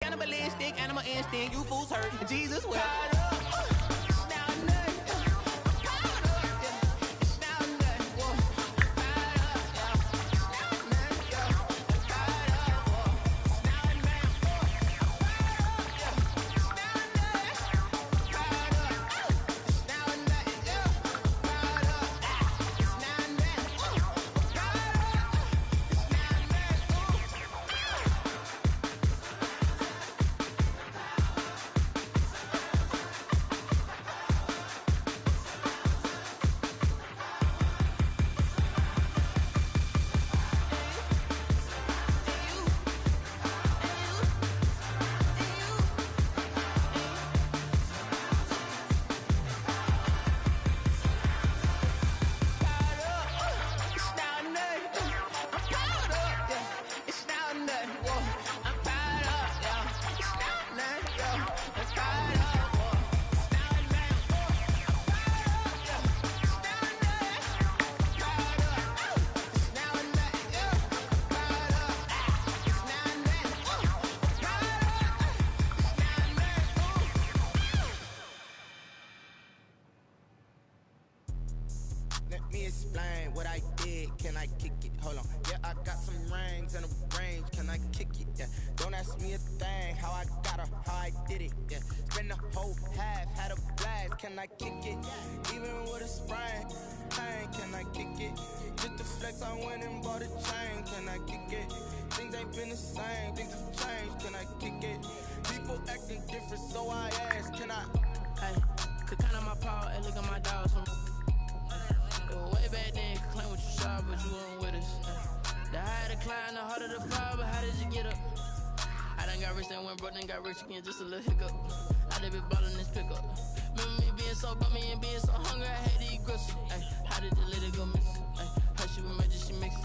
Cannibalistic, animal instinct, you fools hurt. Jesus will. Let me explain what I did. Can I kick it? Hold on. Yeah, I got some rings and a range. Can I kick it? Yeah. Don't ask me a thing. How I got her, how I did it. Yeah. Spend the whole half, had a blast. Can I kick it? Even with a sprain. Pain, can I kick it? Just the flex, I went and bought a chain. Can I kick it? Things ain't been the same. Things have changed. Can I kick it? People acting different, so I ask. Can I? Hey, could count on my paw and look at my dogs. Way back then, could claim what you saw, but you weren't with us. The higher the climb, the harder the fall, but how did you get up? I done got rich, then went broke, then got rich again, just a little hiccup. I done been ballin' this pickup. Remember me being so bummy and being so hungry, I had to eat gristle. Ay, how did the lady go miss? How she was magic, she mixed.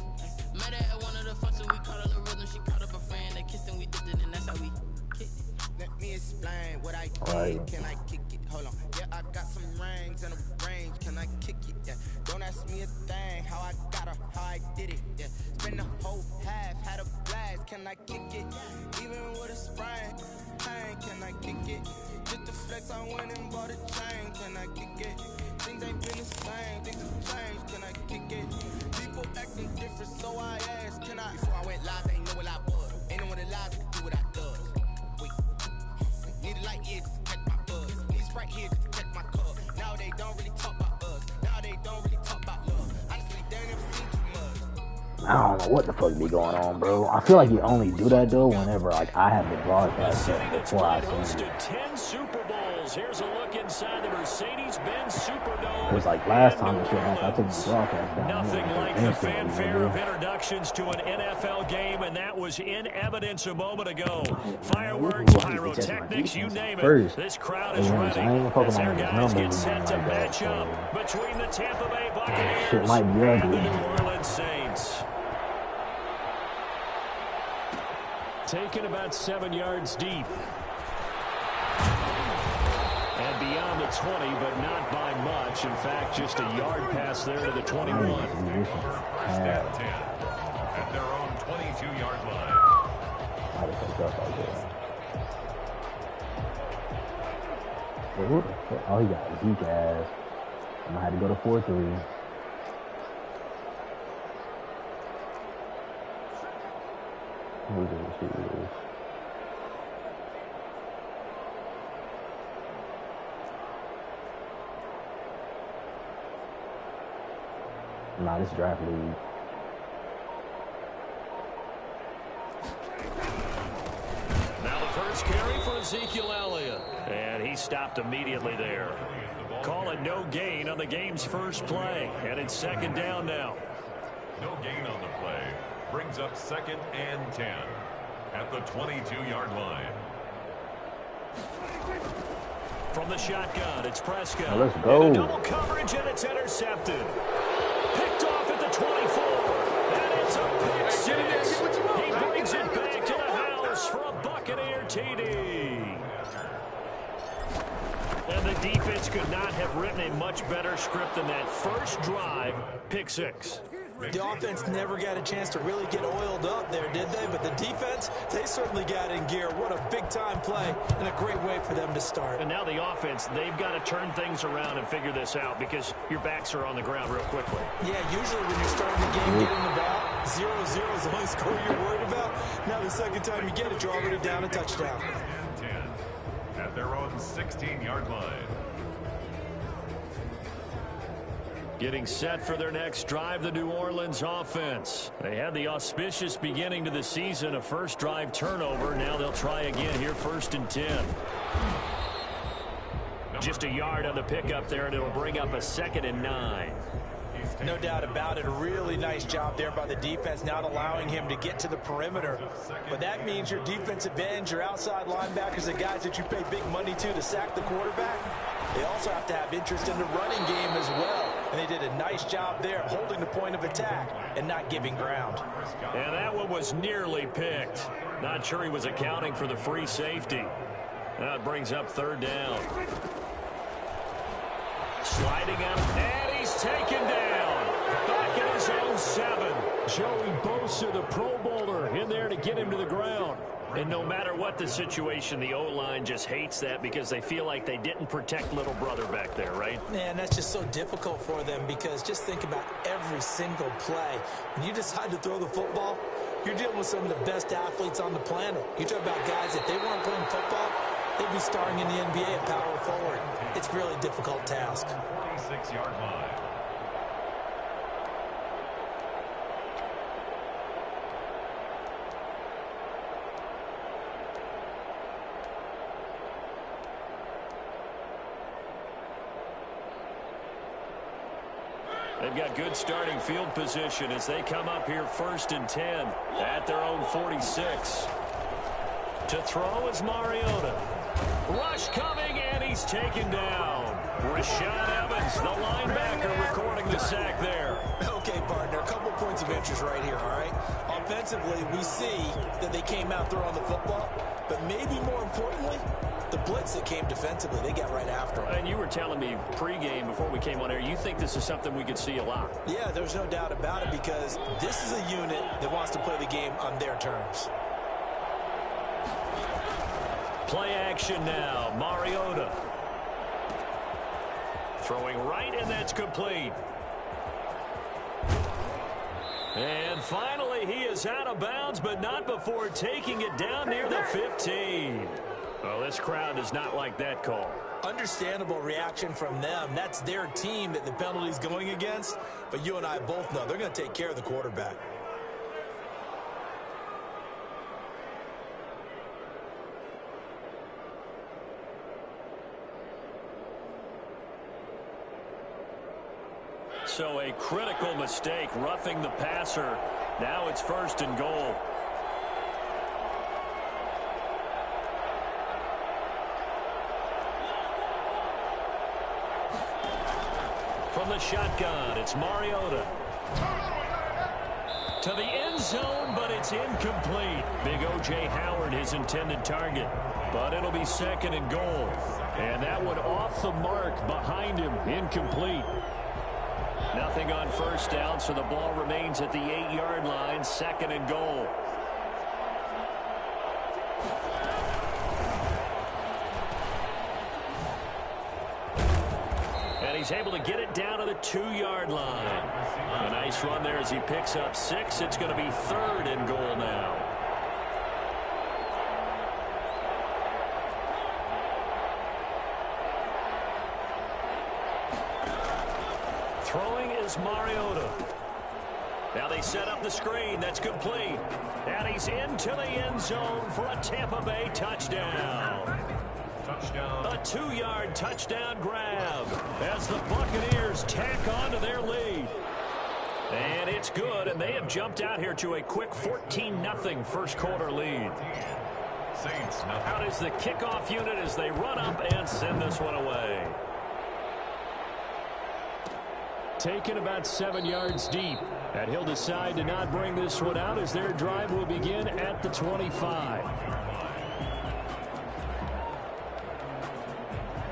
Met her at one of the functions, we caught her the rhythm, she caught up a friend, they kissed and we dipped it, and that's how we kicked it. Let me explain what I did. Can I kick it? Hold on. Yeah, I got some rings and a range. Can I kick it? Yeah. Don't ask me a thing. How I got her, how I did it. Yeah. Spend the whole half, had a blast. Can I kick it? Even with a sprain. Pain, can I kick it? Just the flex, I went and bought a chain. Can I kick it? Things ain't been the same. Things have changed. Can I kick it? People acting different, so I asked. Can I? Before I went live, they ain't know what I was. Ain't no one alive to do what I does. Need a light here to catch my buzz. Need a Sprite here to catch my cup. Now they don't really talk about us. Now they don't really talk about love. Honestly, they ain't never seen too much. I don't know what the fuck be going on, bro. I feel like you only do that though whenever like I have the broadcast set before I see it. 10 Super Bowls. Here's a look inside the Mercedes-Benz Superdome. It was like last time the shit happened, I took the broadcast down. Nothing like the fanfare of introductions to an NFL game, and that was in evidence a moment ago. Fireworks, pyrotechnics, you name it. This crowd is ready as their guys get set to match up between the Tampa Bay Buccaneers and the New Orleans Saints. Taken about 7 yards deep. And beyond the 20, but not by much. In fact, just a yard pass there to the 21. First down 10 at their own 22-yard line. Oh, he got a weak ass. I'm gonna have to go to 4-3. Who does she use? Nah, this draft league. Now the first carry for Ezekiel Elliott. And he stopped immediately there. Call it no gain on the game's first play. And it's second down now. No gain on the play. Brings up 2nd and 10 at the 22-yard line. From the shotgun, it's Prescott. Now let's go. And a double coverage, and it's intercepted. Picked off at the 24. And it's a pick six. He brings it back to the house for a Buccaneer TD. And the defense could not have written a much better script than that first drive, pick six. The offense never got a chance to really get oiled up there, did they? But the defense, they certainly got in gear. What a big-time play and a great way for them to start. And now the offense, they've got to turn things around and figure this out because your backs are on the ground real quickly. Yeah, usually when you're starting the game getting the ball, 0-0 is the only score you're worried about. Now the second time you get it, you're already down a touchdown. And 10 at their own 16-yard line. Getting set for their next drive, the New Orleans offense. They had the auspicious beginning to the season, a first drive turnover. Now they'll try again here, 1st and 10. Just a yard on the pickup there, and it'll bring up a 2nd and 9. No doubt about it. A really nice job there by the defense, not allowing him to get to the perimeter. But that means your defensive ends, your outside linebackers, the guys that you pay big money to sack the quarterback, they also have to have interest in the running game as well. And they did a nice job there holding the point of attack and not giving ground. And that one was nearly picked. Not sure he was accounting for the free safety. That brings up 3rd down. Sliding out, and he's taken down. Back in his own 7. Joey Bosa, the Pro Bowler, in there to get him to the ground. And no matter what the situation, the O-line just hates that because they feel like they didn't protect little brother back there, right? Man, that's just so difficult for them because just think about every single play. When you decide to throw the football, you're dealing with some of the best athletes on the planet. You talk about guys, if they weren't playing football, they'd be starring in the NBA at power forward. It's a really difficult task. 46-yard line. They've got good starting field position as they come up here 1st and 10 at their own 46. To throw is Mariota. Rush coming, and he's taken down. Rashaan Evans, the linebacker, recording the sack there. Okay, partner, a couple points of interest right here, all right? Offensively, we see that they came out throwing the football, but maybe more importantly, the blitz that came defensively, they got right after him. And you were telling me pregame before we came on air, you think this is something we could see a lot. Yeah, there's no doubt about it because this is a unit that wants to play the game on their terms. Play action now. Mariota. Throwing right, and that's complete. And finally, he is out of bounds, but not before taking it down near the 15. Well, this crowd does not like that call. Understandable reaction from them. That's their team that the penalty's going against. But you and I both know they're going to take care of the quarterback. So a critical mistake, roughing the passer. Now it's 1st and goal. From the shotgun, it's Mariota. To the end zone, but it's incomplete. Big O.J. Howard, his intended target. But it'll be 2nd and goal. And that one off the mark behind him, incomplete. Nothing on 1st down, so the ball remains at the 8-yard line, 2nd and goal. And he's able to get it down to the 2-yard line. A nice run there as he picks up 6. It's going to be 3rd and goal now. Throwing is Mariota. Now they set up the screen. That's complete. And he's into the end zone for a Tampa Bay touchdown. Touchdown. A 2-yard touchdown grab as the Buccaneers tack on to their lead. And it's good, and they have jumped out here to a quick 14-0 first quarter lead. Saints, Out is the kickoff unit as they run up and send this one away. Taken about 7 yards deep, and he'll decide to not bring this one out as their drive will begin at the 25.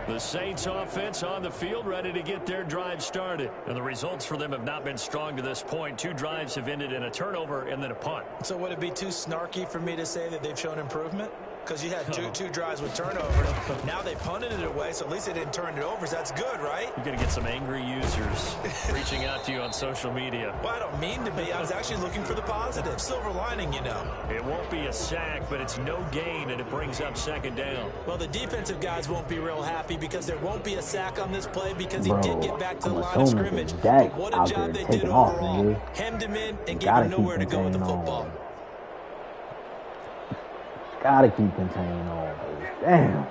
The Saints offense on the field ready to get their drive started. And the results for them have not been strong to this point. 2 drives have ended in a turnover and then a punt. So would it be too snarky for me to say that they've shown improvement? Because you had two drives with turnovers. Now they punted it away, so at least they didn't turn it over. So that's good, right? You're going to get some angry users reaching out to you on social media. Well, I don't mean to be. I was actually looking for the positive. Silver lining, you know. It won't be a sack, but it's no gain, and it brings up 2nd down. Well, the defensive guys won't be real happy because there won't be a sack on this play because he did get back to the line of scrimmage. But what a job they did overall. Hemmed him in and gave him nowhere to go with the football. Gotta keep containing on. Damn.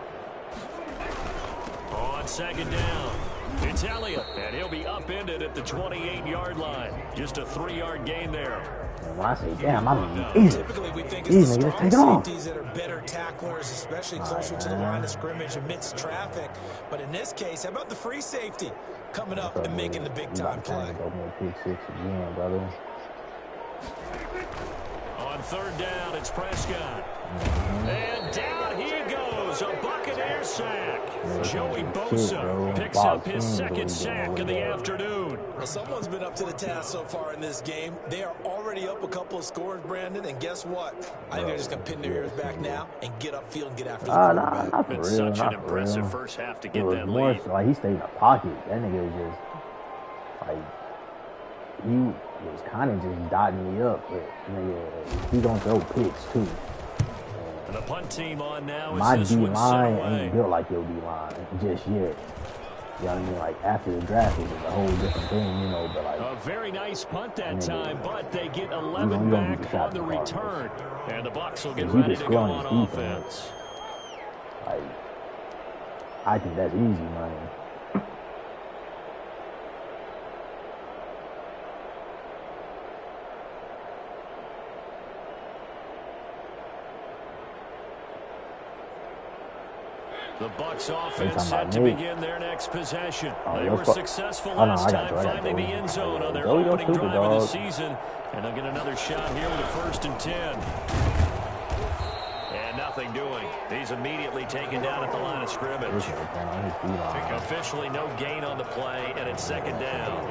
On 2nd down, it's Elliott, and he'll be upended at the 28-yard line. Just a 3-yard gain there. And when I say damn, I mean easy. Typically, we think it's the strong safeties that are better tacklers, especially closer to the line of scrimmage amidst traffic. But in this case, how about the free safety coming up and making the big-time play? Pick 6 again, brother. On 3rd down, it's Prescott. And down he goes, a Buccaneer sack. Joey Bosa picks up his 2nd sack of the afternoon. Well, someone's been up to the task so far in this game. They are already up a couple of scores, Brandon, and guess what? I think they're just going to pin their ears back now and get upfield and get after the quarterback. Not for real, such an impressive first half to get that lead. Like, he stayed in the pocket. That nigga was just, like, he was kind of just dotting me up, but nigga, he gonna throw picks too. And the punt team on now. My D-line ain't built like your D-line just yet. You know what I mean? Like, after the draft, it's a whole different thing, you know, but like... A very nice punt that time, but they get 11 back on the return. And the Bucs will get ready to go on offense. Like, I think that's easy money. The Bucs offense set to begin their next possession. They were successful last time finding the end zone on their opening drive of the season. And they'll get another shot here with a 1st and 10. And nothing doing. He's immediately taken down at the line of scrimmage. Officially no gain on the play, and it's 2nd down.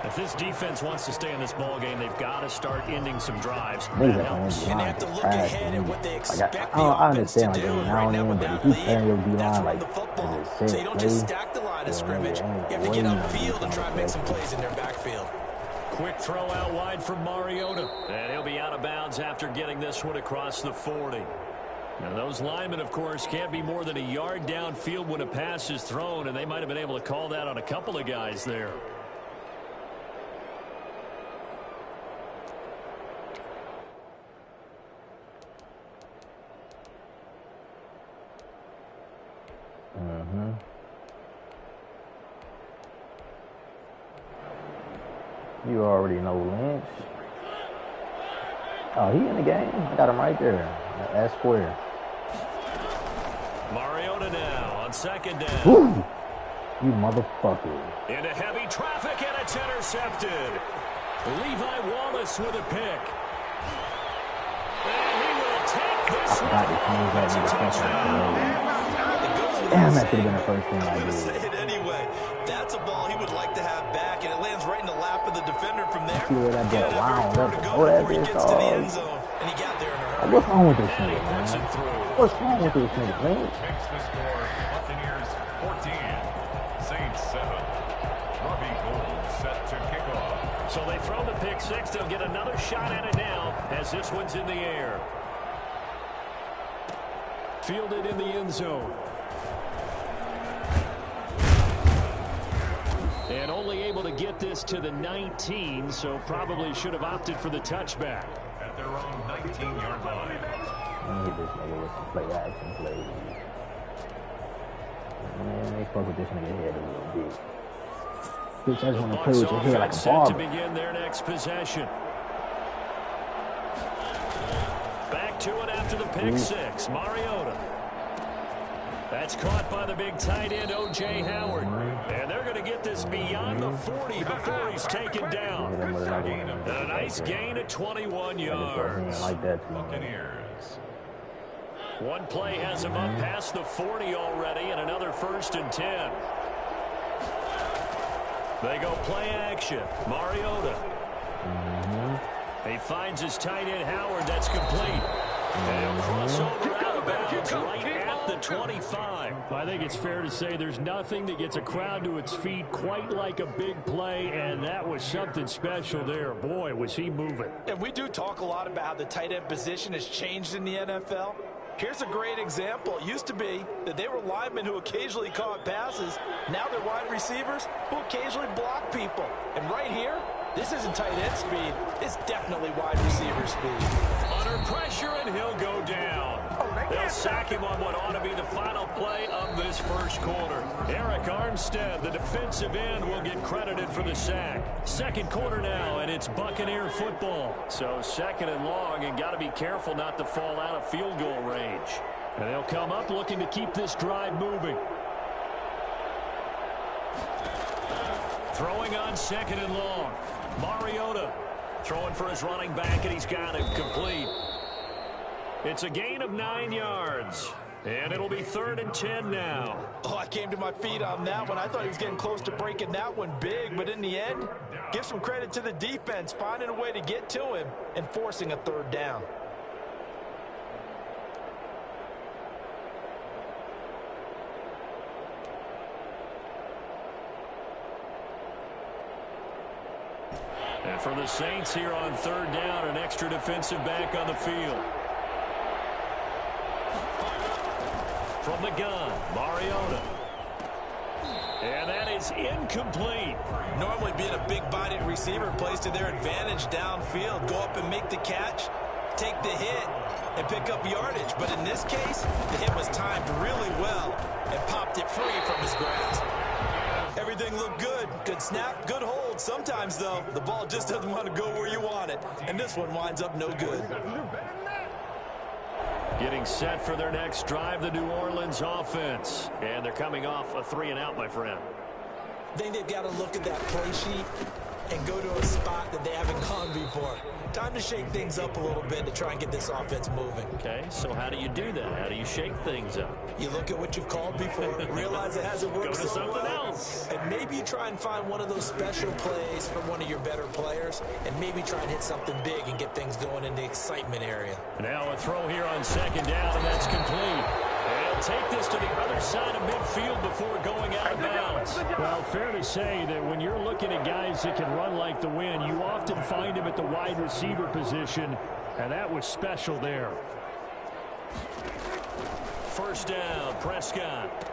If this defense wants to stay in this ball game, they've got to start ending some drives. And they have to look ahead at what they expect the I offense to understand, do. like, Right now with that lead, your you got to D-line, run like, the football. set So you don't just play. stack the line of scrimmage. You have to get upfield and try and make some plays in their backfield. Quick throw out wide from Mariota. And he'll be out of bounds after getting this one across the 40. Now, those linemen, of course, can't be more than a yard downfield when a pass is thrown, and they might have been able to call that on a couple of guys there. You already know Lynch. Oh, he in the game. I got him right there. That square. Mariota now on 2nd down. Woo! You motherfucker. Into heavy traffic, and it's intercepted. Levi Wallace with a pick. And he will take this one. Damn, that should have been the first thing I did. Say it anyway. That's a ball he would like to have back, and it lands right in the lap of the defender from there. See where that ball wound up. Before he gets to the end zone, and he got there in a hurry. What's wrong with this nigga, man? What's wrong with this nigga, man? Makes the score Buccaneers 14, Saints 7. Robbie Gould set to kick off. So they throw the pick 6. They'll get another shot at it now as this one's in the air. Fielded in the end zone. And only able to get this to the 19, so probably should have opted for the touchback. At their own 19-yard line. Let me hit this nigga with some play action plays. Man, they fuck with this nigga head a little bit. Bitch, I just want to play with your head like a set to barber. begin their next possession. Back to it after the pick 6. Mariota. That's caught by the big tight end, O.J. Howard. And they're going to get this beyond the 40 before he's taken down. And a nice gain at 21 yards. Like that, Buccaneers. One play has him up past the 40 already, and another 1st and 10. They go play action. Mariota. He finds his tight end Howard. That's complete. And he'll cross over out of bounds right at the 25. I think it's fair to say there's nothing that gets a crowd to its feet quite like a big play, and that was something special there. Boy, was he moving. And we do talk a lot about how the tight end position has changed in the NFL. Here's a great example. It used to be that they were linemen who occasionally caught passes. Now they're wide receivers who occasionally block people. And right here, this isn't tight end speed. It's definitely wide receiver speed. Under pressure, and he'll go down. They'll sack him on what ought to be the final play of this first quarter. Eric Armstead, the defensive end, will get credited for the sack. Second quarter now, and it's Buccaneer football. So 2nd and long, and got to be careful not to fall out of field goal range. And they'll come up looking to keep this drive moving. Throwing on 2nd and long. Mariota throwing for his running back, and he's got him complete. It's a gain of 9 yards, and it'll be 3rd and 10 now. Oh, I came to my feet on that one. I thought he was getting close to breaking that one big, but in the end, give some credit to the defense, finding a way to get to him and forcing a 3rd down. And for the Saints here on 3rd down, an extra defensive back on the field. From the gun, Mariota. And that is incomplete. Normally being a big-bodied receiver plays to their advantage downfield. Go up and make the catch, take the hit, and pick up yardage. But in this case, the hit was timed really well and popped it free from his grasp. Everything looked good. Good snap, good hold. Sometimes, though, the ball just doesn't want to go where you want it. And this one winds up no good. Getting set for their next drive, the New Orleans offense. And they're coming off a 3-and-out, my friend. I think they've got to look at that play sheet and go to a spot that they haven't gone before. Time to shake things up a little bit to try and get this offense moving. Okay, so how do you do that? How do you shake things up? You look at what you've called before, realize it hasn't worked Go to so something well, else. and maybe you try and find one of those special plays from one of your better players, and maybe try and hit something big and get things going in the excitement area. Now a throw here on 2nd down, and that's complete. And take this to the other side of midfield before going out of bounds. Well, fair to say that when you're looking at guys that can run like the wind, you often find him at the wide receiver position, and that was special there. 1st down, Prescott.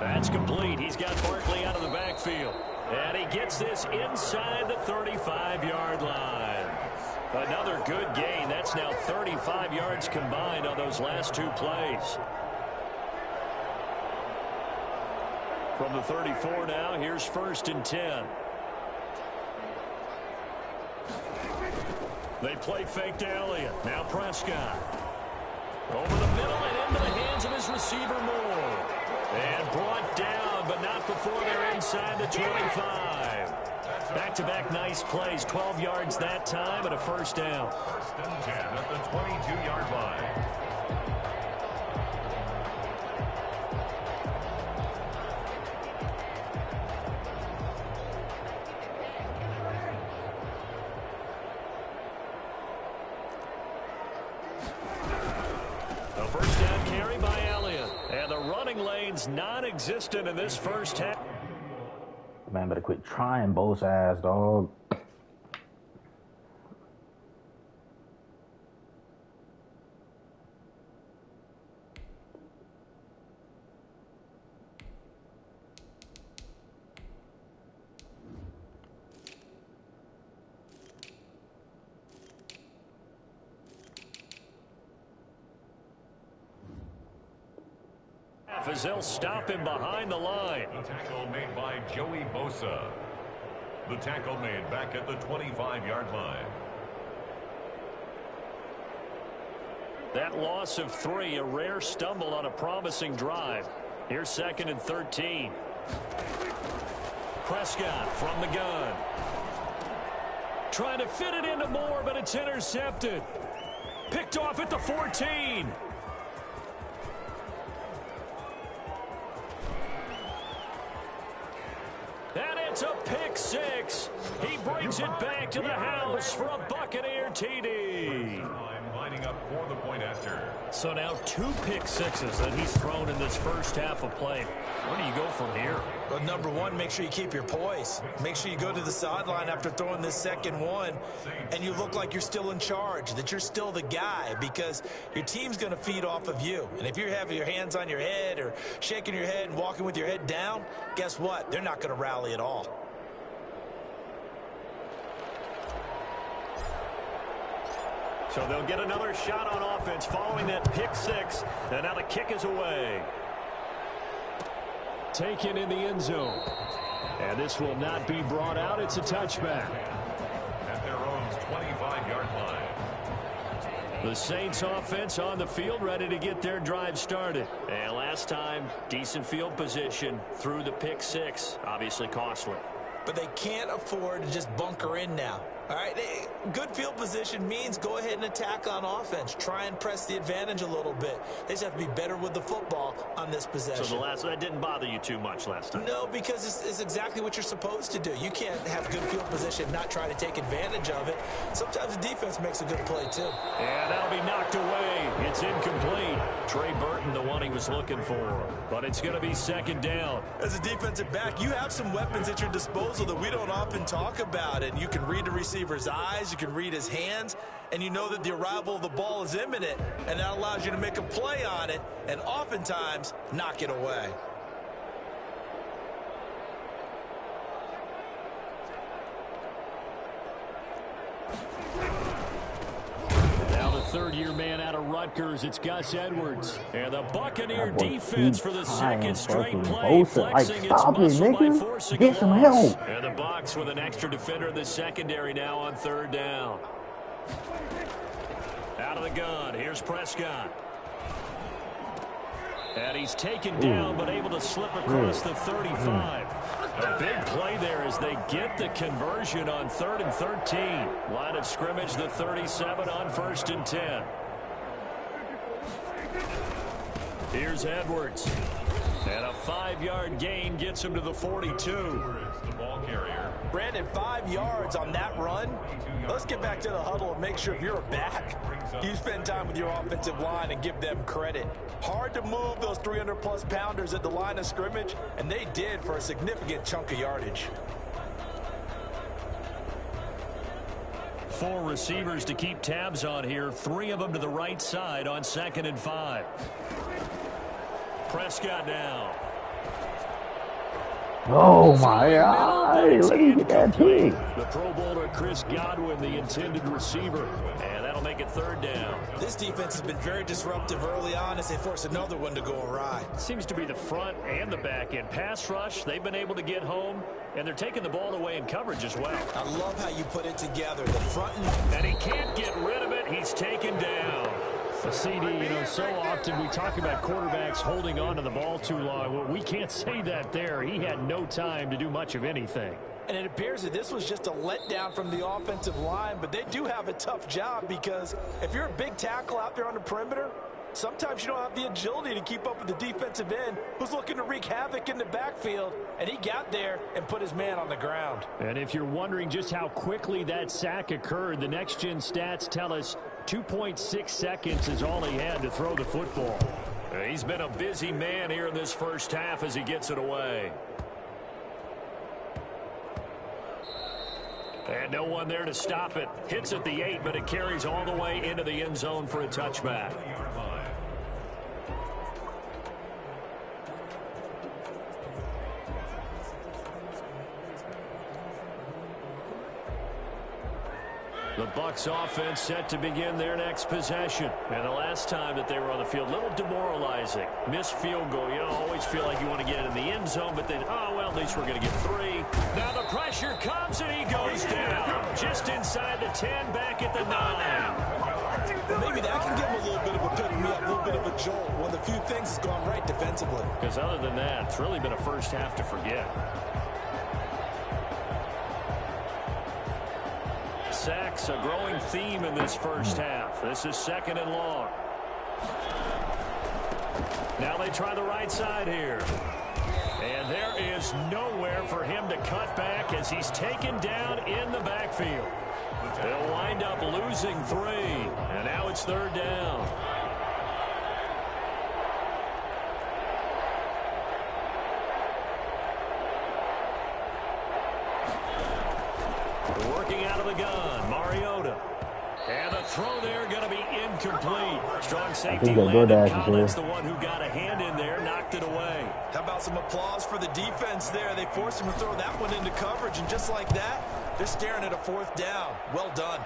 That's complete. He's got Barkley out of the backfield. And he gets this inside the 35-yard line. Another good gain. That's now 35 yards combined on those last 2 plays. From the 34 now, here's 1st and 10. They play fake to Elliott. Now Prescott. Over the middle and into the hands of his receiver Moore. And brought down, but not before they're inside the 25. Back-to-back nice plays. 12 yards that time and a 1st down. 1st and 10 at the 22-yard line. A 1st down carry by Elliott. And the running lane's non-existent in this first half. Man, better quit trying both sides, dog. As they'll stop him behind the line. The tackle made by Joey Bosa. The tackle made back at the 25-yard line. That loss of 3, a rare stumble on a promising drive. Here's 2nd and 13. Prescott from the gun. Trying to fit it into Moore, but it's intercepted. Picked off at the 14. It's a pick six. He brings it back to the house for a Buccaneer TD. Lining up for the point after. So now 2 pick sixes that he's thrown in this first half of play. Where do you go from here? Well, number one, make sure you keep your poise. Make sure you go to the sideline after throwing this second one, and you look like you're still in charge, that you're still the guy, because your team's going to feed off of you. And if you're having your hands on your head or shaking your head and walking with your head down, guess what? They're not going to rally at all. So they'll get another shot on offense following that pick six. And now the kick is away. Taken in the end zone. And this will not be brought out. It's a touchback. At their own 25-yard line. The Saints offense on the field, ready to get their drive started. And last time, decent field position through the pick six. Obviously costly. But they can't afford to just bunker in now. All right, good field position means go ahead and attack on offense. Try and press the advantage a little bit. They just have to be better with the football on this possession. So that didn't bother you too much last time? No, because it's exactly what you're supposed to do. You can't have good field position and not try to take advantage of it. Sometimes the defense makes a good play, too. And that'll be knocked away. It's incomplete. Trey Burton, the one he was looking for. But it's going to be second down. As a defensive back, you have some weapons at your disposal that we don't often talk about. And you can read the receiver's eyes, you can read his hands, and you know that the arrival of the ball is imminent, and that allows you to make a play on it and oftentimes knock it away. Now the third-year man out of Rutgers, it's Gus Edwards. And the Buccaneer defense for the second straight play, Like, flexing its stop it, muscle by nigga. forcing Get a some loss. help. And the Bucs with an extra defender in the secondary now on third down. Out of the gun, here's Prescott. And he's taken down, but able to slip across the 35. A big play there as they get the conversion on 3rd and 13. Line of scrimmage, the 37 on 1st and 10. Here's Edwards. And a 5-yard gain gets him to the 42. The ball carrier. Brandon, 5 yards on that run. Let's get back to the huddle and make sure if you're a back, you spend time with your offensive line and give them credit. Hard to move those 300-plus pounders at the line of scrimmage, and they did for a significant chunk of yardage. 4 receivers to keep tabs on here. 3 of them to the right side on 2nd and 5. Prescott now. Oh my God! Look at that pick. The Pro Bowler Chris Godwin, the intended receiver, and that'll make it 3rd down. This defense has been very disruptive early on as they force another one to go awry. Seems to be the front and the back end. Pass rush, they've been able to get home, and they're taking the ball away in coverage as well. I love how you put it together. The front and he can't get rid of it. He's taken down. A CD, so often we talk about quarterbacks holding on to the ball too long. Well, we can't say that there. He had no time to do much of anything. And it appears that this was just a letdown from the offensive line, but they do have a tough job because if you're a big tackle out there on the perimeter, sometimes you don't have the agility to keep up with the defensive end who's looking to wreak havoc in the backfield, and he got there and put his man on the ground. And if you're wondering just how quickly that sack occurred, the next-gen stats tell us 2.6 seconds is all he had to throw the football. He's been a busy man here in this first half as he gets it away. And no one there to stop it. Hits at the 8, but it carries all the way into the end zone for a touchback. The Bucs offense set to begin their next possession. And the last time that they were on the field, a little demoralizing. Missed field goal. You always feel like you want to get it in the end zone, but then, oh, well, at least we're going to get 3. Now the pressure comes, and he goes down. Just inside the 10, back at the 9. Maybe that can give him a little bit of a pick-me-up, a little bit of a jolt. One of the few things that's gone right defensively. Because other than that, it's really been a first half to forget. Sacks, a growing theme in this first half. This is 2nd and long. Now they try the right side here. And there is nowhere for him to cut back as he's taken down in the backfield. They'll wind up losing 3, and now it's 3rd down. Working out of the gun, Mariota. And the throw there going to be incomplete. Strong safety Landon Collins, the one who got a hand in there, knocked it away. How about some applause for the defense there? They forced him to throw that one into coverage, and just like that, they're staring at a 4th down. Well done.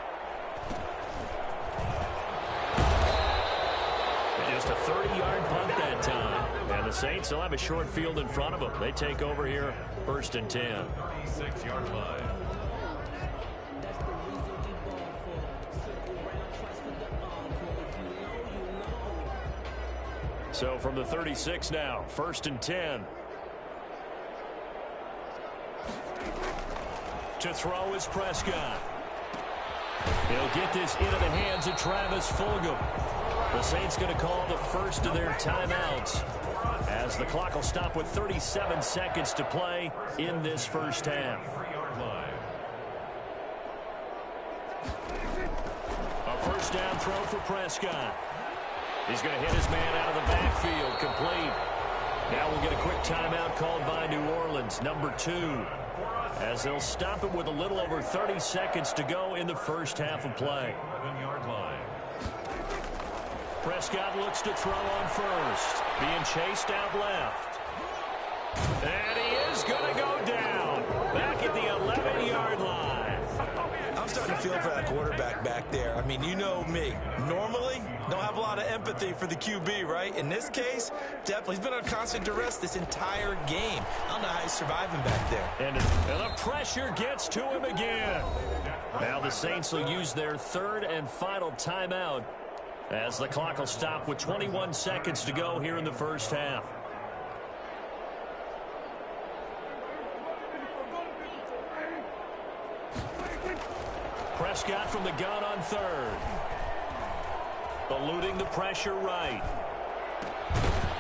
Just a 30-yard punt that time. And the Saints will have a short field in front of them. They take over here, 1st and 10. 36-yard line. So from the 36 now, 1st and 10. To throw is Prescott. He'll get this into the hands of Travis Fulgham. The Saints going to call the first of their timeouts as the clock will stop with 37 seconds to play in this first half. A first down throw for Prescott. He's going to hit his man out of the backfield, complete. Now we'll get a quick timeout called by New Orleans, number 2, as they'll stop it with a little over 30 seconds to go in the first half of play. 11-yard line. Prescott looks to throw on first, being chased out left. And he is going to go down back at the 11-yard line. I'm starting to feel for that quarterback back there. I mean, you know me. Normally, don't have a lot of empathy for the QB, right? In this case, definitely. He's been on constant duress this entire game. I don't know how he's surviving back there. And the pressure gets to him again. Now the Saints will use their 3rd and final timeout as the clock will stop with 21 seconds to go here in the first half. Prescott from the gun on 3rd. Eluding the pressure right.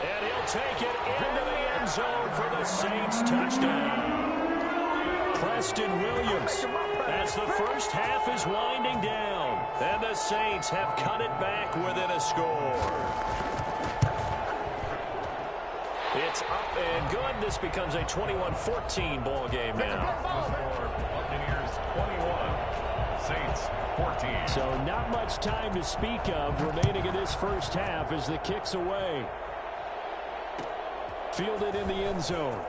And he'll take it into the end zone for the Saints touchdown. Preston Williams as the first half is winding down. And the Saints have cut it back within a score. It's up and good. This becomes a 21-14 ball game now. Buccaneers 21. Saints 14. So not much time to speak of remaining in this first half as the kick's away. Fielded in the end zone.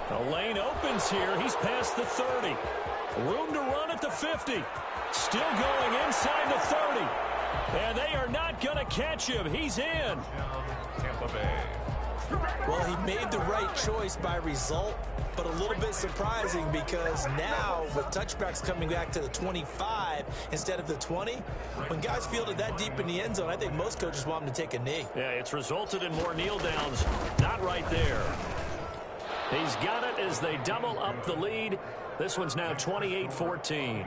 The lane opens here. He's past the 30. Room to run at the 50. Still going inside the 30. And they are not going to catch him. He's in. Tampa Bay. Well, he made the right choice by result, but a little bit surprising because now with touchbacks coming back to the 25 instead of the 20, when guys fielded that deep in the end zone, I think most coaches want them to take a knee. Yeah, it's resulted in more kneel downs. Not right there. He's got it as they double up the lead. This one's now 28-14. 28.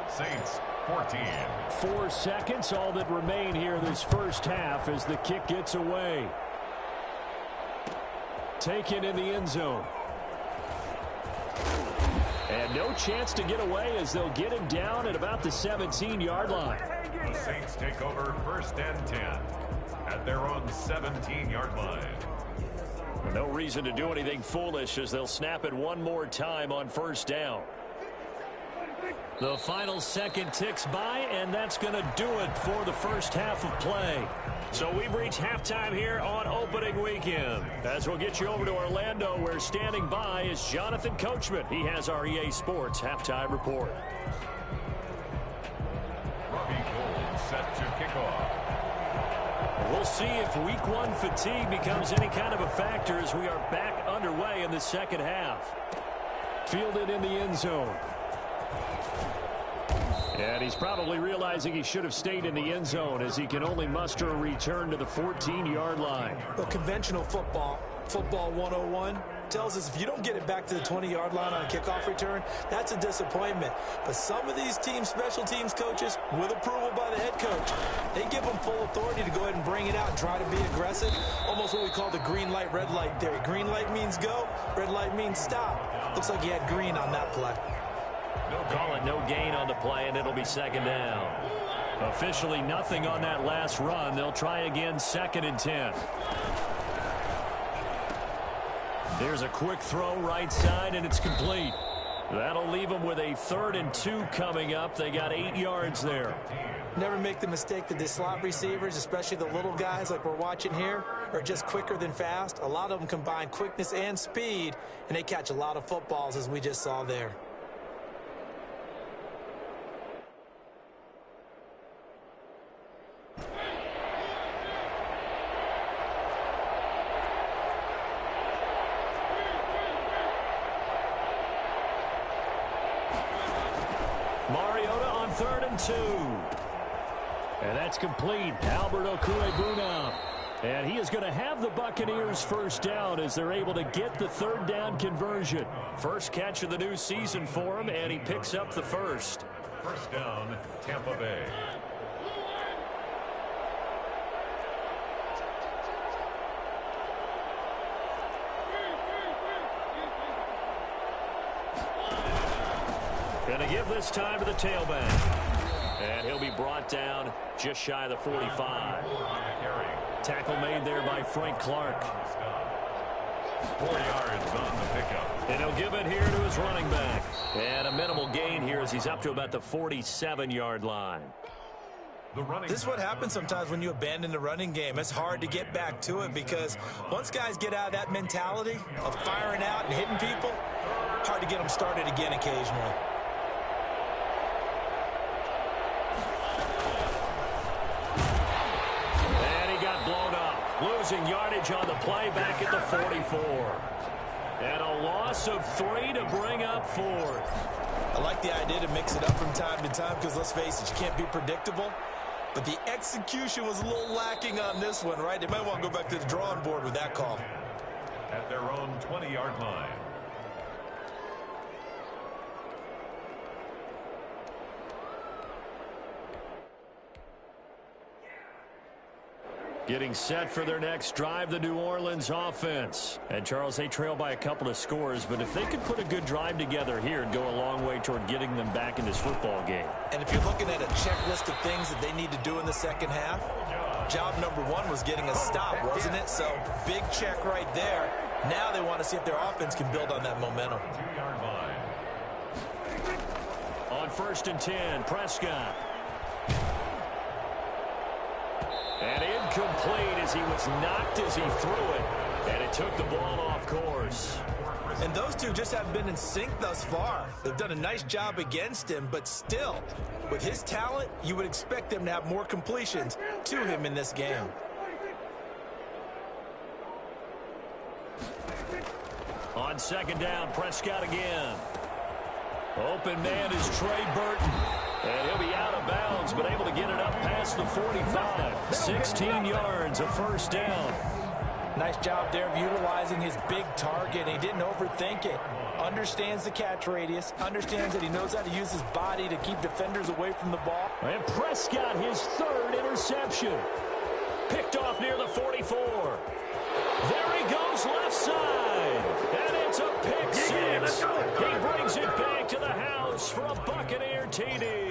Saints 14. 4 seconds, all that remain here this first half as the kick gets away. Taken in the end zone. And no chance to get away as they'll get him down at about the 17-yard line. The Saints take over 1st and 10 at their own 17-yard line. No reason to do anything foolish as they'll snap it one more time on 1st down. The final second ticks by, and that's going to do it for the first half of play. So we've reached halftime here on opening weekend. As we'll get you over to Orlando, where standing by is Jonathan Coachman. He has our EA Sports halftime report. Robbie Gould set to kick off. We'll see if week 1 fatigue becomes any kind of a factor as we are back underway in the second half. Fielded in the end zone. And he's probably realizing he should have stayed in the end zone as he can only muster a return to the 14-yard line. Well, conventional football 101, tells us if you don't get it back to the 20-yard line on a kickoff return, that's a disappointment. But some of these teams, special teams coaches, with approval by the head coach, they give them full authority to go ahead and bring it out and try to be aggressive. Almost what we call the green light, red light theory. Green light means go, red light means stop. Looks like he had green on that play. Call it no gain on the play, and it'll be second down. Officially nothing on that last run. They'll try again, 2nd and 10. There's a quick throw right side, and it's complete. That'll leave them with a 3rd and 2 coming up. They got 8 yards there. Never make the mistake that the slot receivers, especially the little guys like we're watching here, are just quicker than fast. A lot of them combine quickness and speed, and they catch a lot of footballs, as we just saw there. Mariota on 3rd and 2. And that's complete. Albert Okwuegbunam. And he is going to have the Buccaneers first down as they're able to get the 3rd down conversion. First catch of the new season for him, and he picks up the first. First down, Tampa Bay. Going to give this time to the tailback. And he'll be brought down just shy of the 45. Tackle made there by Frank Clark. 4 yards on the pickup. And he'll give it here to his running back. And a minimal gain here as he's up to about the 47-yard line. This is what happens sometimes when you abandon the running game. It's hard to get back to it because once guys get out of that mentality of firing out and hitting people, hard to get them started again occasionally. Losing yardage on the play back at the 44. And a loss of 3 to bring up 4th. I like the idea to mix it up from time to time because, let's face it, you can't be predictable. But the execution was a little lacking on this one, right? They might want to go back to the drawing board with that call. At their own 20-yard line. Getting set for their next drive, the New Orleans offense. And, Charles, they trail by a couple of scores, but if they could put a good drive together here, it'd go a long way toward getting them back in this football game. And if you're looking at a checklist of things that they need to do in the second half, job number 1 was getting a stop, wasn't it? So, big check right there. Now they want to see if their offense can build on that momentum. 2-yard line. On 1st and 10, Prescott. And incomplete as he was knocked as he threw it. And it took the ball off course. And those two just haven't been in sync thus far. They've done a nice job against him, but still, with his talent, you would expect them to have more completions to him in this game. On 2nd down, Prescott again. Open man is Trey Burton. And he'll be out of bounds, but able to get it up past the 45. 16 yards, a first down. Nice job there of utilizing his big target. He didn't overthink it. Understands the catch radius. Understands that he knows how to use his body to keep defenders away from the ball. And Prescott, his 3rd interception. Picked off near the 44. There he goes left side. And it's a pick 6. He brings it back to the house for a Buccaneer TD.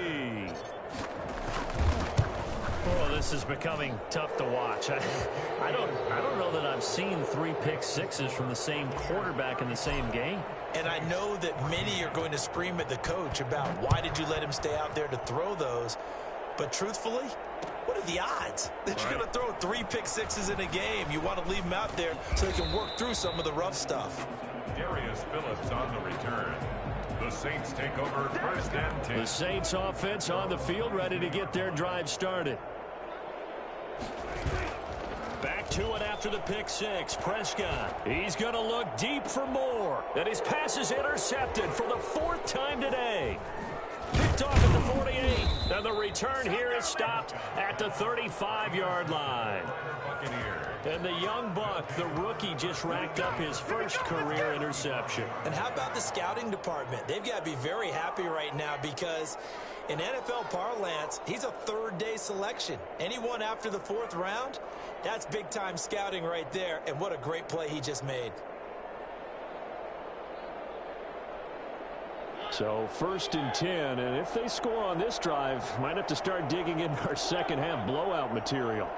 Oh, this is becoming tough to watch. I don't know that I've seen 3 pick sixes from the same quarterback in the same game. And I know that many are going to scream at the coach about why did you let him stay out there to throw those. But truthfully, what are the odds that you're going to throw 3 pick sixes in a game? You want to leave them out there so they can work through some of the rough stuff. Darius Phillips on the return. The Saints take over 1st and 10. The Saints offense on the field, ready to get their drive started. Back to it after the pick 6. Prescott. He's going to look deep for more. And his pass is intercepted for the 4th time today. Picked picked off at the 48. And the return here is stopped at the 35-yard line. And the young Buck, the rookie, just racked up his first career interception. And how about the scouting department? They've got to be very happy right now because in NFL parlance, he's a third-day selection. Anyone after the 4th round, that's big-time scouting right there. And what a great play he just made. So 1st and 10, and if they score on this drive, might have to start digging in our second-half blowout material.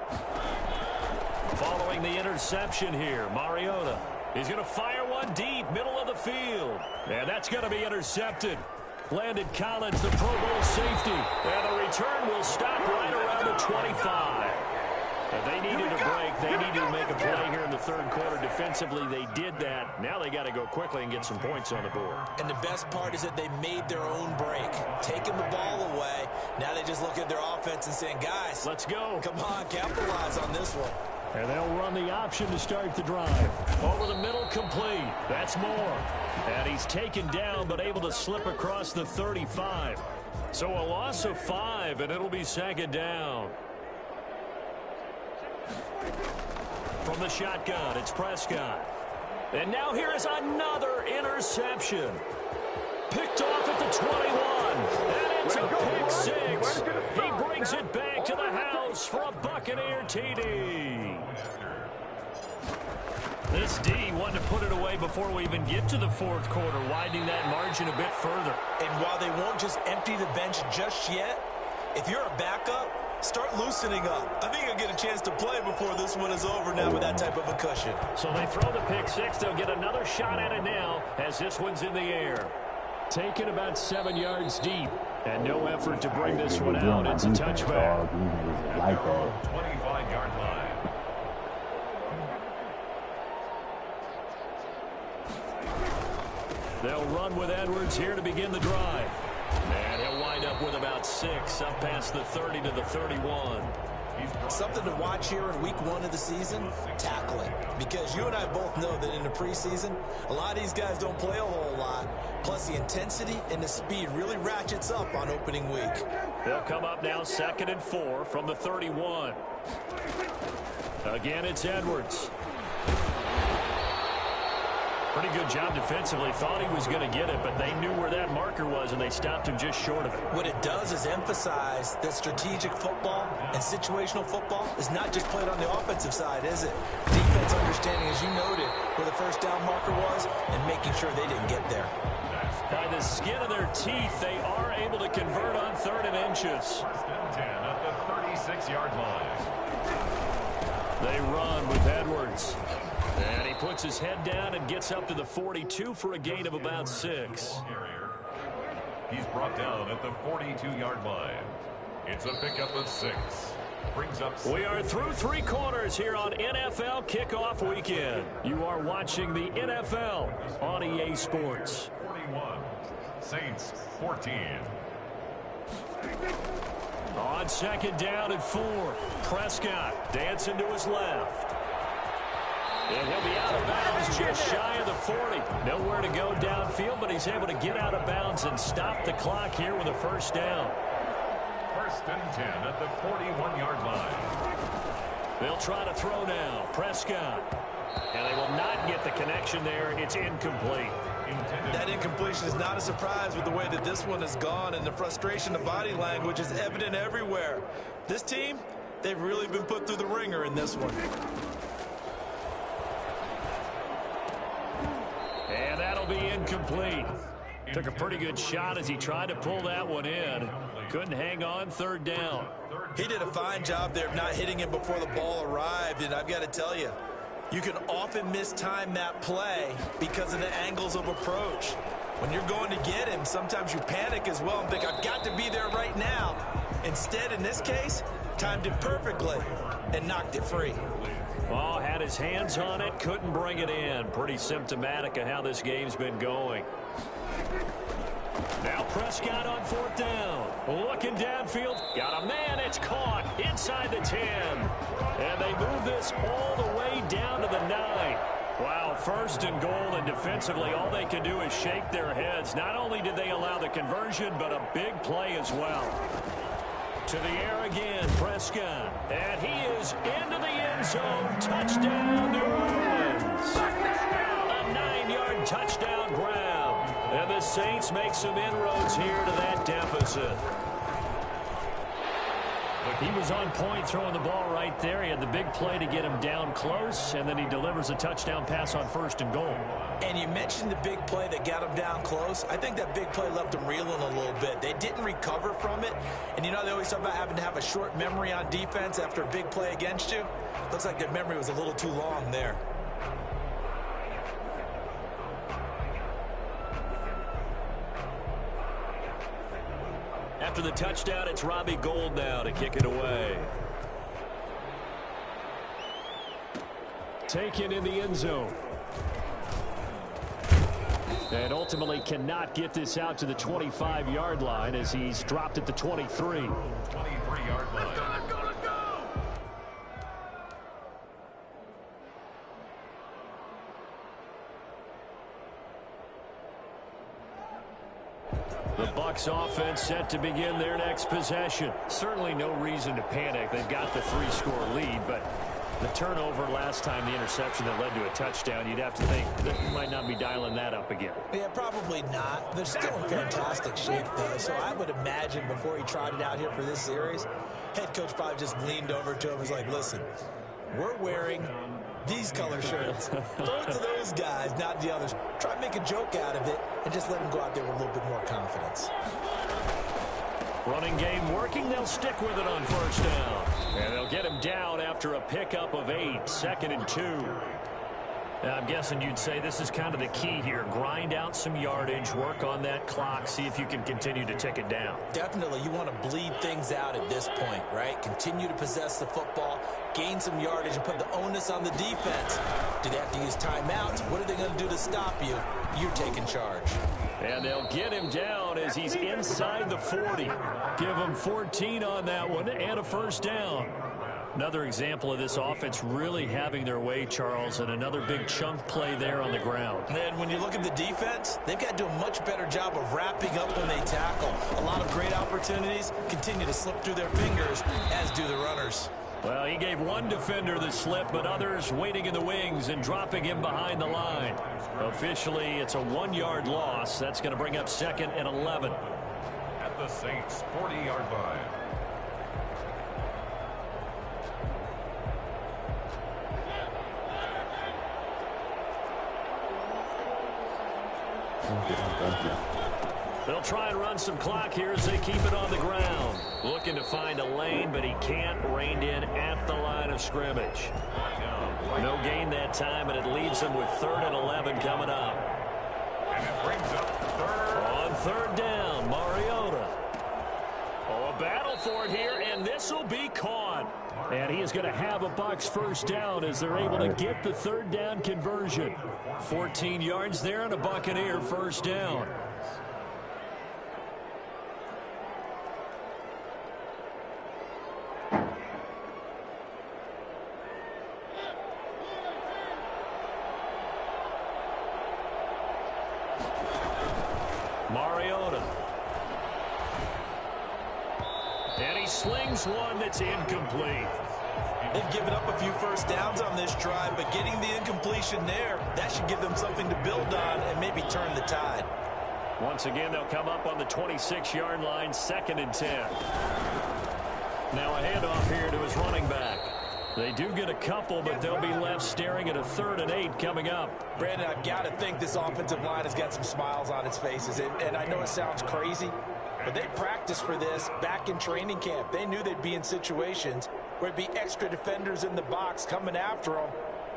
Following the interception here, Mariota. He's going to fire one deep, middle of the field. And that's going to be intercepted. Landon Collins, the Pro Bowl safety. And the return will stop right around the 25. And they needed a break. They needed to make a play here in the 3rd quarter. Defensively, they did that. Now they got to go quickly and get some points on the board. And the best part is that they made their own break, taking the ball away. Now they just look at their offense and saying, guys, let's go. Come on, capitalize on this one. And they'll run the option to start the drive. Over the middle, complete. That's Moore. And he's taken down, but able to slip across the 35. So a loss of 5, and it'll be 2nd down. From the shotgun, it's Prescott. And now here is another interception. Picked off at the 21. And it's a pick 6. He brings it back to the house for a Buccaneer TD. This D wanted to put it away before we even get to the 4th quarter, widening that margin a bit further. And while they won't just empty the bench just yet, if you're a backup, start loosening up. I think you'll get a chance to play before this one is over now with that type of a cushion. So they throw the pick 6. They'll get another shot at it now as this one's in the air. Taken about 7 yards deep. And no effort to bring this one out. It's a touchback. Like that. 25-yard line. They'll run with Edwards here to begin the drive. And he'll wind up with about 6 up past the 30 to the 31. Something to watch here in week 1 of the season, tackling. Because you and I both know that in the preseason, a lot of these guys don't play a whole lot. Plus the intensity and the speed really ratchets up on opening week. They'll come up now 2nd and 4 from the 31. Again, it's Edwards. Pretty good job defensively. Thought he was going to get it, but they knew where that marker was, and they stopped him just short of it. What it does is emphasize that strategic football and situational football is not just played on the offensive side, is it? Defense understanding, as you noted, where the 1st down marker was and making sure they didn't get there. By the skin of their teeth, they are able to convert on 3rd and inches. 1st and 10 at the 36-yard line. They run with Edwards. And he puts his head down and gets up to the 42 for a gain of about 6. He's brought down at the 42-yard line. It's a pickup of 6. Brings up 6. We are through 3 quarters here on NFL Kickoff Weekend. You are watching the NFL on EA Sports. 41. Saints 14. On 2nd down and 4. Prescott dancing to his left. And he'll be out of bounds just shy of the 40. Nowhere to go downfield, but he's able to get out of bounds and stop the clock here with a 1st down. 1st and 10 at the 41-yard line. They'll try to throw now. Prescott. And they will not get the connection there. It's incomplete. That incompletion is not a surprise with the way that this one has gone, and the frustration, the body language is evident everywhere. This team, they've really been put through the ringer in this one. And that'll be incomplete. Took a pretty good shot as he tried to pull that one in. Couldn't hang on 3rd down. He did a fine job there of not hitting him before the ball arrived, and I've got to tell you, you can often mistime that play because of the angles of approach. When you're going to get him, sometimes you panic as well and think, I've got to be there right now. Instead, in this case, timed it perfectly and knocked it free. Oh, had his hands on it, couldn't bring it in. Pretty symptomatic of how this game's been going. Now Prescott on 4th down. Looking downfield. Got a man. It's caught inside the 10. And they move this all the way down to the 9. Wow, first and goal, and defensively all they can do is shake their heads. Not only did they allow the conversion, but a big play as well. To the air again, Prescott. And he is into the end zone. Touchdown, New Orleans. A 9-yard touchdown grab. And the Saints make some inroads here to that deficit. He was on point throwing the ball right there. He had the big play to get him down close, and then he delivers a touchdown pass on first and goal. And you mentioned the big play that got him down close. I think that big play left him reeling a little bit. They didn't recover from it. And, you know, they always talk about having to have a short memory on defense after a big play against you. Looks like their memory was a little too long there. After the touchdown, it's Robbie Gould now to kick it away. Taken in the end zone. And ultimately cannot get this out to the 25-yard line as he's dropped at the 23. 23-yard line. Let's go. The Bucs offense set to begin their next possession. Certainly no reason to panic. They've got the 3-score lead, but the turnover last time, the interception that led to a touchdown, you'd have to think that you might not be dialing that up again. Yeah, probably not. They're still in fantastic shape, though, so I would imagine before he trotted out here for this series, head coach probably just leaned over to him and was like, listen, we're wearing these color shirts. Throw it to those guys, not the others. Try and make a joke out of it and just let them go out there with a little bit more confidence. Running game working. They'll stick with it on first down. And they'll get him down after a pickup of 8. 2nd and 2. I'm guessing you'd say this is kind of the key here. Grind out some yardage, work on that clock, see if you can continue to tick it down. Definitely. You want to bleed things out at this point, right? Continue to possess the football, gain some yardage, and put the onus on the defense. Do they have to use timeouts? What are they going to do to stop you? You're taking charge. And they'll get him down as he's inside the 40. Give him 14 on that one and a first down. Another example of this offense really having their way, Charles, and another big chunk play there on the ground. And when you look at the defense, they've got to do a much better job of wrapping up when they tackle. A lot of great opportunities continue to slip through their fingers, as do the runners. Well, he gave one defender the slip, but others waiting in the wings and dropping him behind the line. Officially, it's a 1-yard loss. That's going to bring up 2nd and 11. At the Saints' 40-yard line. They'll try and run some clock here as they keep it on the ground. Looking to find a lane, but he can't. Reined in at the line of scrimmage. No gain that time, and it leaves him with 3rd and 11 coming up. And it brings up 3rd. On 3rd down, Mariota. Oh, a battle for it here, and this will be caught. And he is going to have a Bucs first down as they're able to get the 3rd down conversion. 14 yards there and a Buccaneer first down. Mariota. And he slings one that's incomplete. They've given up a few first downs on this drive, but getting the incompletion there, that should give them something to build on and maybe turn the tide. Once again, they'll come up on the 26-yard line, 2nd and 10. Now a handoff here to his running back. They do get a couple, but they'll be left staring at a 3rd and 8 coming up. Brandon, I've got to think this offensive line has got some smiles on its faces. And I know it sounds crazy, but they practiced for this back in training camp. They knew they'd be in situations where it'd be extra defenders in the box coming after them,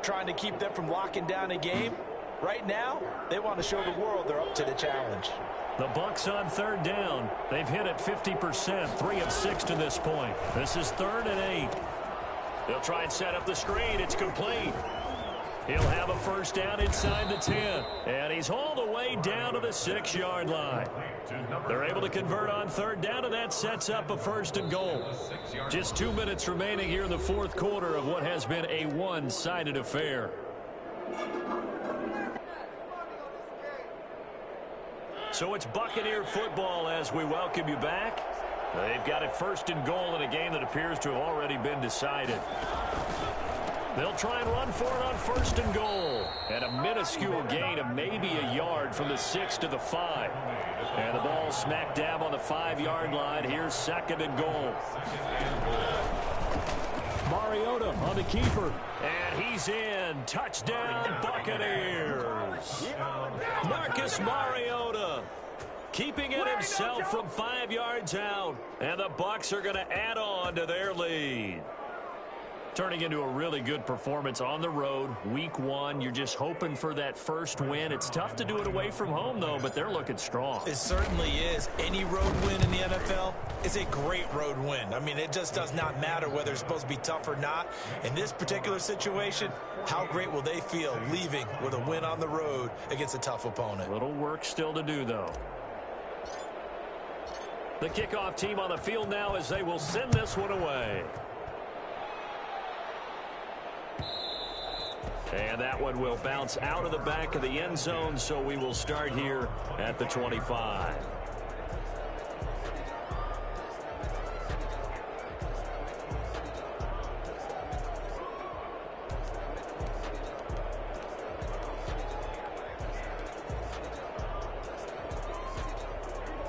trying to keep them from locking down a game. Right now, they want to show the world they're up to the challenge. The Bucs on 3rd down. They've hit it 50%, 3 of 6 to this point. This is 3rd and 8. They'll try and set up the screen. It's complete. He'll have a first down inside the 10. And he's all the way down to the 6-yard line. They're able to convert on 3rd down, and that sets up a 1st and goal. Just 2 minutes remaining here in the 4th quarter of what has been a one-sided affair. So it's Buccaneer football as we welcome you back. They've got it 1st and goal in a game that appears to have already been decided. They'll try and run for it on 1st and goal. And a minuscule gain of maybe a yard from the 6 to the 5. And the ball smack dab on the 5-yard line. Here's 2nd and goal. Mariota on the keeper. And he's in. Touchdown, Buccaneers. Marcus Mariota keeping it himself from 5 yards out. And the Bucs are going to add on to their lead. Turning into a really good performance on the road. Week 1, you're just hoping for that first win. It's tough to do it away from home, though, but they're looking strong. It certainly is. Any road win in the NFL is a great road win. I mean, it just does not matter whether it's supposed to be tough or not. In this particular situation, how great will they feel leaving with a win on the road against a tough opponent? Little work still to do, though. The kickoff team on the field now as they will send this one away. And that one will bounce out of the back of the end zone, so we will start here at the 25.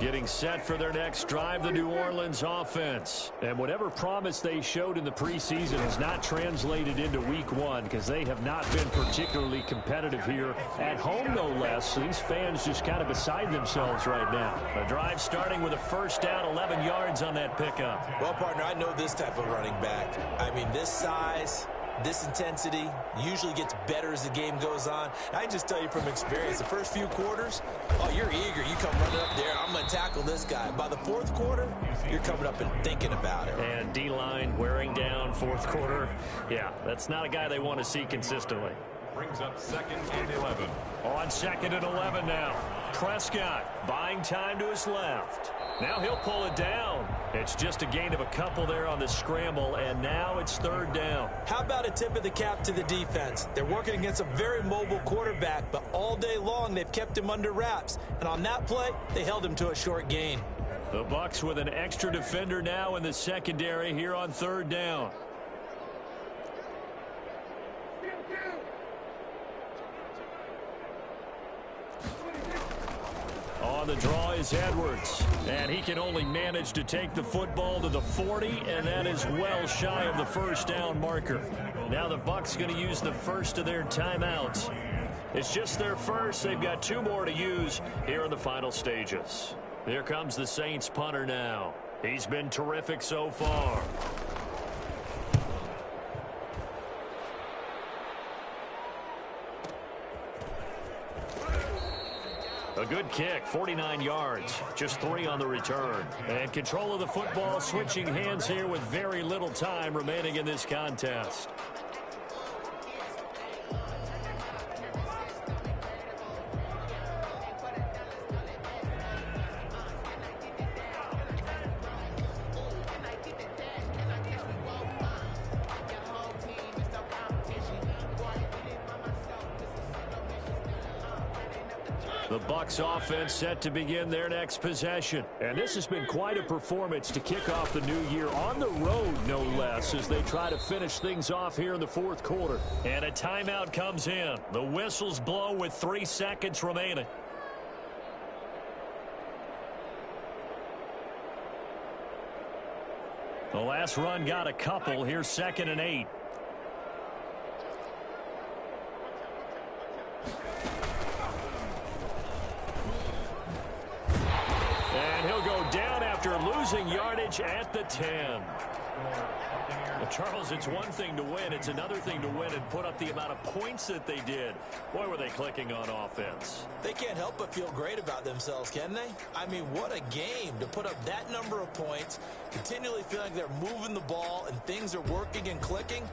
Getting set for their next drive, the New Orleans offense. And whatever promise they showed in the preseason has not translated into week 1 because they have not been particularly competitive here at home, no less. So these fans just kind of beside themselves right now. The drive starting with a 1st down, 11 yards on that pickup. Well, partner, I know this type of running back. I mean, this size, this intensity usually gets better as the game goes on. I just tell you from experience, the first few quarters, oh, you're eager. You come running up there. I'm going to tackle this guy. By the 4th quarter, you're coming up and thinking about it. And D-line wearing down 4th quarter. Yeah, that's not a guy they want to see consistently. Brings up 2nd and 11. On 2nd and 11 now. Prescott buying time to his left. Now he'll pull it down. It's just a gain of a couple there on the scramble, and now it's 3rd down. How about a tip of the cap to the defense? They're working against a very mobile quarterback, but all day long they've kept him under wraps. And on that play, they held him to a short gain. The Bucs with an extra defender now in the secondary here on 3rd down. On the draw is Edwards, and he can only manage to take the football to the 40, and that is well shy of the 1st down marker. Now the Bucs going to use the first of their timeouts. It's just their first. They've got 2 more to use here in the final stages. Here comes the Saints punter now. He's been terrific so far. A good kick, 49 yards, just 3 on the return. And control of the football, switching hands here with very little time remaining in this contest. The Bucs offense set to begin their next possession. And this has been quite a performance to kick off the new year on the road, no less, as they try to finish things off here in the 4th quarter. And a timeout comes in. The whistles blow with 3 seconds remaining. The last run got a couple. Here's 2nd and 8. Losing yardage at the 10. Well, Charles, it's one thing to win. It's another thing to win and put up the amount of points that they did. Boy, were they clicking on offense. They can't help but feel great about themselves, can they? I mean, what a game to put up that number of points, continually feeling they're moving the ball and things are working and clicking.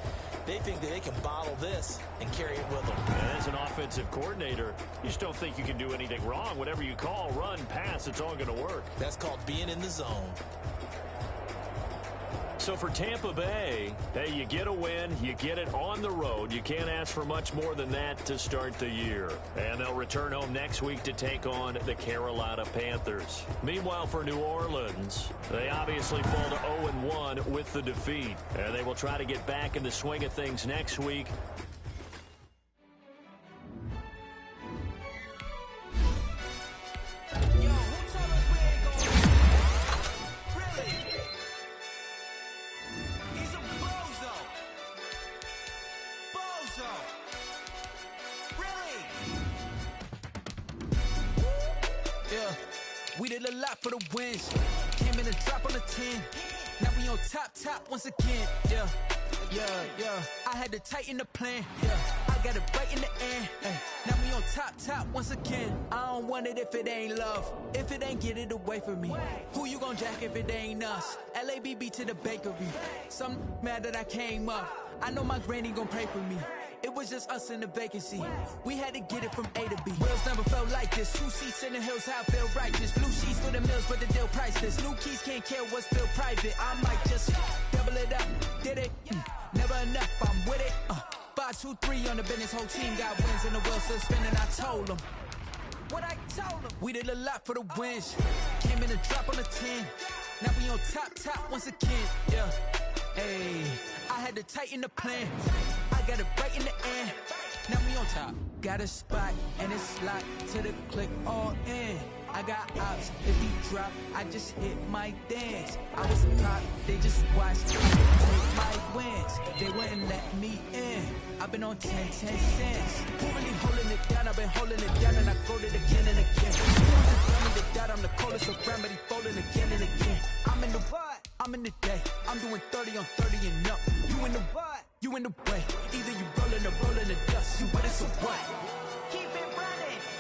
They think that they can bottle this and carry it with them. And as an offensive coordinator, you just don't think you can do anything wrong. Whatever you call, run, pass, it's all going to work. That's called being in the zone. So for Tampa Bay, hey, you get a win, you get it on the road. You can't ask for much more than that to start the year. And they'll return home next week to take on the Carolina Panthers. Meanwhile, for New Orleans, they obviously fall to 0-1 with the defeat. And they will try to get back in the swing of things next week. We did a lot for the wins. Came in and drop on the 10. Now we on top once again. Yeah. I had to tighten the plan. Yeah. I got it right in the end. Ay. Now we on top once again. I don't want it if it ain't love. If it ain't, get it away from me. Who you gon' jack if it ain't us? LABB to the bakery. Some mad that I came up. I know my granny gon' pray for me. It was just us in the vacancy. We had to get it from A to B. Wheels never felt like this. 2 seats in the hills, how I feel righteous. Blue sheets for the mills, but the deal priceless. New keys can't care what's still private. I might just double it up. Did it? Never enough, I'm with it. 5, 2, 3 on the business. Whole team got wins and the wheels still spinning. I told them what I told them. We did a lot for the wins. Came in and drop on the 10. Now we on top once again. Yeah. Hey, I had to tighten the plan. I got it right in the end. Now we on top. Got a spot and it's locked to the click all in. I got ops, if he drop, I just hit my dance. I was top, they just watched me take my wins. They wouldn't let me in. I've been on 10 cents. Who really holding it down? I've been holding it down and I fold it again and again. Who was the dummy that died? I'm the coldest around, but he folding again and again. I'm in the what? I'm in the day. I'm doing 30 on 30 and up. You in the what? You in the way. Either you rolling or rolling the dust. You with it, so what? Keep